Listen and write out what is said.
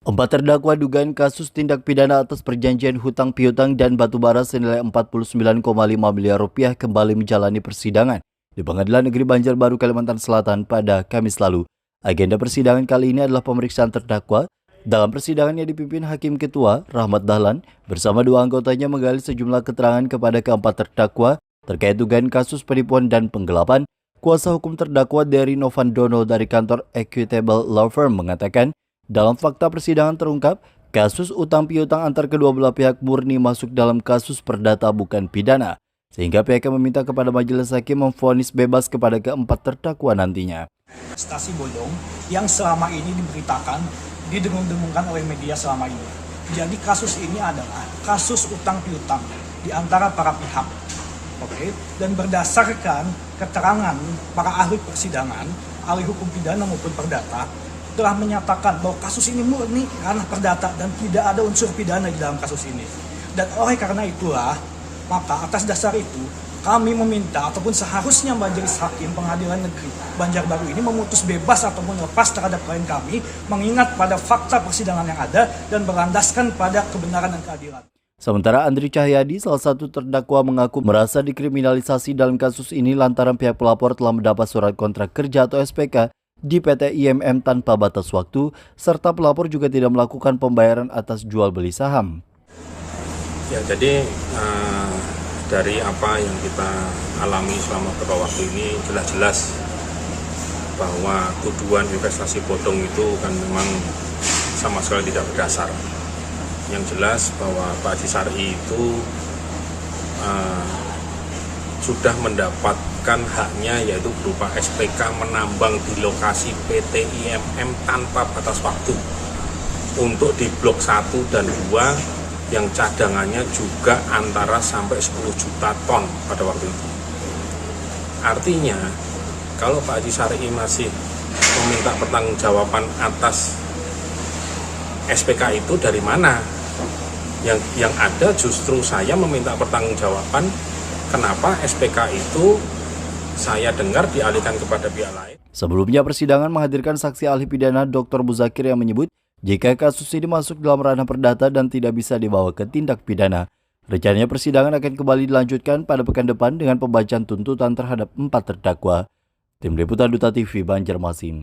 Empat terdakwa dugaan kasus tindak pidana atas perjanjian hutang piutang dan batubara senilai 49,5 miliar rupiah kembali menjalani persidangan di Pengadilan Negeri Banjarbaru, Kalimantan Selatan pada Kamis lalu. Agenda persidangan kali ini adalah pemeriksaan terdakwa. Dalam persidangan yang dipimpin Hakim Ketua Rahmat Dahlan bersama dua anggotanya menggali sejumlah keterangan kepada keempat terdakwa terkait dugaan kasus penipuan dan penggelapan. Kuasa hukum terdakwa Dery Novandono dari kantor Equitable Law Firm mengatakan, dalam fakta persidangan terungkap, kasus utang piutang antar kedua belah pihak murni masuk dalam kasus perdata bukan pidana, sehingga pihaknya meminta kepada majelis hakim memvonis bebas kepada keempat terdakwa nantinya. Investasi bodong yang selama ini diberitakan, didengung-dengungkan oleh media selama ini. Jadi kasus ini adalah kasus utang piutang di antara para pihak. Oke, dan berdasarkan keterangan para ahli persidangan, ahli hukum pidana maupun perdata, telah menyatakan bahwa kasus ini murni ranah perdata dan tidak ada unsur pidana di dalam kasus ini. Dan oleh karena itulah, maka atas dasar itu kami meminta ataupun seharusnya Majelis Hakim Pengadilan Negeri Banjarbaru ini memutus bebas ataupun lepas terhadap klien kami mengingat pada fakta persidangan yang ada dan berlandaskan pada kebenaran dan keadilan. Sementara Andri Cahyadi, salah satu terdakwa, mengaku merasa dikriminalisasi dalam kasus ini lantaran pihak pelapor telah mendapat surat kontrak kerja atau SPK di PT IMM tanpa batas waktu, serta pelapor juga tidak melakukan pembayaran atas jual beli saham. Ya, jadi dari apa yang kita alami selama beberapa waktu ini jelas-jelas bahwa tuduhan investasi bodong itu kan memang sama sekali tidak berdasar. Yang jelas bahwa Pak Haji Syar'i itu sudah mendapatkan haknya, yaitu berupa SPK menambang di lokasi PT IMM tanpa batas waktu untuk di blok 1 dan 2 yang cadangannya juga antara sampai 10 juta ton pada waktu itu. Artinya kalau Pak Haji Syar'i masih meminta pertanggungjawaban atas SPK itu dari mana? Yang ada justru saya meminta pertanggungjawaban kenapa SPK itu saya dengar dialihkan kepada pihak lain. Sebelumnya persidangan menghadirkan saksi ahli pidana Dr. Muzakir yang menyebut jika kasus ini masuk dalam ranah perdata dan tidak bisa dibawa ke tindak pidana. Rencananya persidangan akan kembali dilanjutkan pada pekan depan dengan pembacaan tuntutan terhadap 4 terdakwa. Tim Liputan Duta TV Banjarmasin.